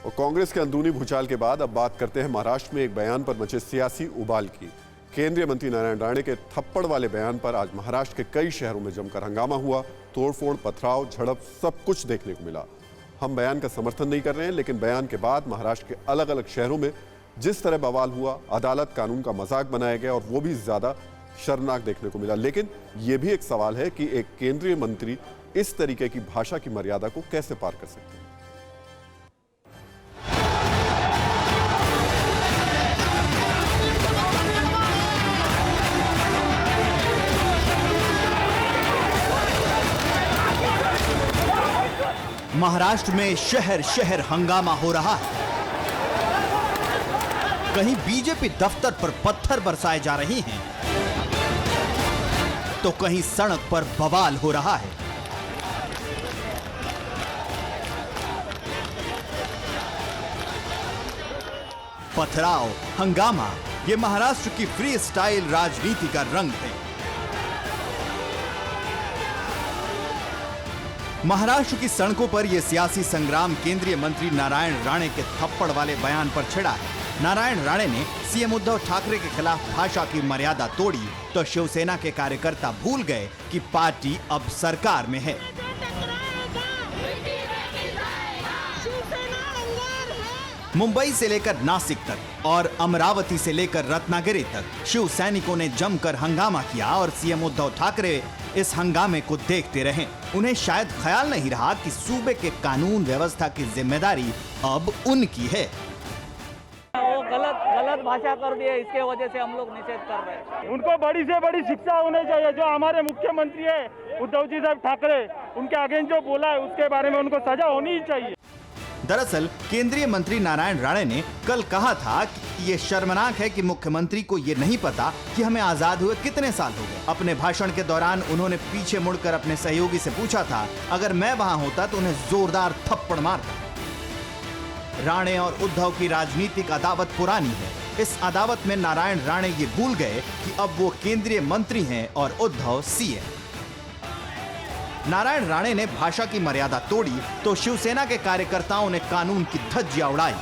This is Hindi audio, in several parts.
और कांग्रेस के अंदरूनी भूचाल के बाद अब बात करते हैं महाराष्ट्र में एक बयान पर मचे सियासी उबाल की। केंद्रीय मंत्री नारायण राणे के थप्पड़ वाले बयान पर आज महाराष्ट्र के कई शहरों में जमकर हंगामा हुआ। तोड़फोड़, पथराव, झड़प सब कुछ देखने को मिला। हम बयान का समर्थन नहीं कर रहे हैं, लेकिन बयान के बाद महाराष्ट्र के अलग अलग शहरों में जिस तरह बवाल हुआ, अदालत कानून का मजाक बनाया गया और वो भी ज्यादा शर्मनाक देखने को मिला। लेकिन यह भी एक सवाल है कि एक केंद्रीय मंत्री इस तरीके की भाषा की मर्यादा को कैसे पार कर सकते हैं। महाराष्ट्र में शहर शहर हंगामा हो रहा है। कहीं बीजेपी दफ्तर पर पत्थर बरसाए जा रहे हैं, तो कहीं सड़क पर बवाल हो रहा है। पथराव, हंगामा, ये महाराष्ट्र की फ्री स्टाइल राजनीति का रंग है। महाराष्ट्र की सड़कों पर यह सियासी संग्राम केंद्रीय मंत्री नारायण राणे के थप्पड़ वाले बयान पर छिड़ा है। नारायण राणे ने सीएम उद्धव ठाकरे के खिलाफ भाषा की मर्यादा तोड़ी तो शिवसेना के कार्यकर्ता भूल गए कि पार्टी अब सरकार में है। मुंबई से लेकर नासिक तक और अमरावती से लेकर रत्नागिरी तक शिव सैनिकों ने जमकर हंगामा किया और सीएम उद्धव ठाकरे इस हंगामे को देखते रहे। उन्हें शायद ख्याल नहीं रहा कि सूबे के कानून व्यवस्था की जिम्मेदारी अब उनकी है। वो गलत भाषा कर दिए, इसके वजह से हम लोग निषेध कर रहे हैं। उनको बड़ी से बड़ी शिक्षा होनी चाहिए। जो हमारे मुख्यमंत्री है उद्धव जी साहब ठाकरे, उनके अगेंस्ट जो बोला है उसके बारे में उनको सजा होनी ही चाहिए। दरअसल केंद्रीय मंत्री नारायण राणे ने कल कहा था कि ये शर्मनाक है कि मुख्यमंत्री को ये नहीं पता कि हमें आजाद हुए कितने साल हो गए। अपने भाषण के दौरान उन्होंने पीछे मुड़कर अपने सहयोगी से पूछा था, अगर मैं वहां होता तो उन्हें जोरदार थप्पड़ मारता। राणे और उद्धव की राजनीतिक अदावत पुरानी है। इस अदावत में नारायण राणे ये भूल गए कि अब वो केंद्रीय मंत्री हैं और उद्धव सीएम। नारायण राणे ने भाषा की मर्यादा तोड़ी तो शिवसेना के कार्यकर्ताओं ने कानून की धज्जियां उड़ाई।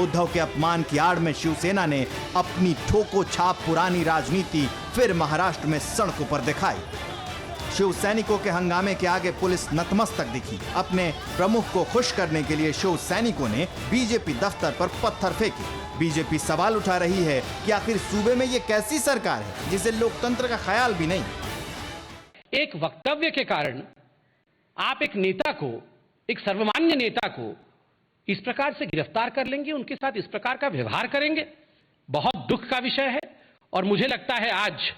उद्धव के अपमान की आड़ में शिवसेना ने अपनी ठोको छाप पुरानी राजनीति फिर महाराष्ट्र में सड़कों पर दिखाई। शिव सैनिकों के हंगामे के आगे पुलिस नतमस्तक दिखी। अपने प्रमुख को खुश करने के लिए शिव सैनिकों ने बीजेपी दफ्तर पर पत्थर फेंके। बीजेपी सवाल उठा रही है कि आखिर सूबे में ये कैसी सरकार है जिसे लोकतंत्र का ख्याल भी नहीं। एक वक्तव्य के कारण आप एक नेता को, एक सर्वमान्य नेता को इस प्रकार से गिरफ्तार कर लेंगे, उनके साथ इस प्रकार का व्यवहार करेंगे, बहुत दुख का विषय है। और मुझे लगता है आज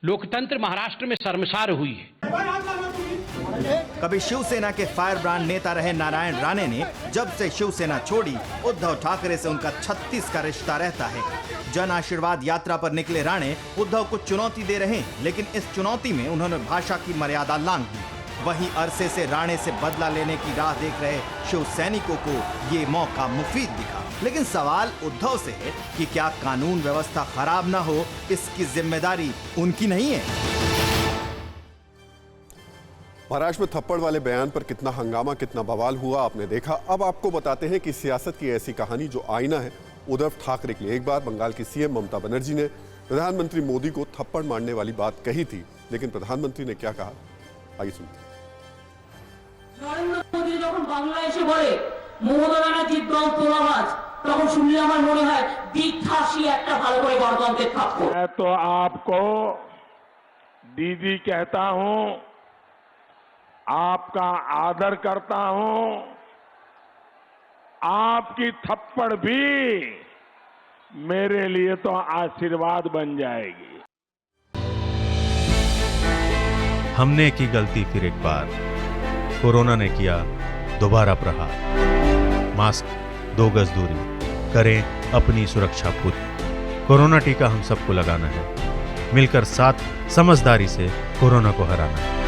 लोकतंत्र महाराष्ट्र में शर्मसार हुई है। कभी शिवसेना के फायर ब्रांड नेता रहे नारायण राणे ने जब से शिवसेना छोड़ी, उद्धव ठाकरे से उनका 36 का रिश्ता रहता है। जन आशीर्वाद यात्रा पर निकले राणे उद्धव को चुनौती दे रहे हैं, लेकिन इस चुनौती में उन्होंने भाषा की मर्यादा लांघ दी। वहीं अरसे से राणे से बदला लेने की राह देख रहे शिव सैनिकों को ये मौका मुफीद दिखा। लेकिन सवाल उद्धव से है कि क्या कानून व्यवस्था खराब ना हो, इसकी जिम्मेदारी उनकी नहीं है। महाराष्ट्र में थप्पड़ वाले बयान पर कितना हंगामा, कितना बवाल हुआ आपने देखा। अब आपको बताते हैं कि सियासत की ऐसी कहानी जो आईना है उद्धव ठाकरे के लिए। एक बार बंगाल की सीएम ममता बनर्जी ने प्रधानमंत्री मोदी को थप्पड़ मारने वाली बात कही थी, लेकिन प्रधानमंत्री ने क्या कहा, आइए सुनते हैं। नरेंद्र मोदी যখন বাংলা এসে বলে মমতা ব্যানার্জির দল তোলাবাজ, তখন শুনলে আমার মনে হয় দিকথাসী একটা ভালো করে গণতন্ত্রের থাপ্পড়। मैं तो आपको दीदी कहता हूं, आपका आदर करता हूं। आपकी थप्पड़ भी मेरे लिए तो आशीर्वाद बन जाएगी। हमने की गलती फिर एक बार, कोरोना ने किया दोबारा प्रहार। मास्क, 2 गज दूरी, करें अपनी सुरक्षा खुद। कोरोना टीका हम सबको लगाना है, मिलकर साथ समझदारी से कोरोना को हराना है।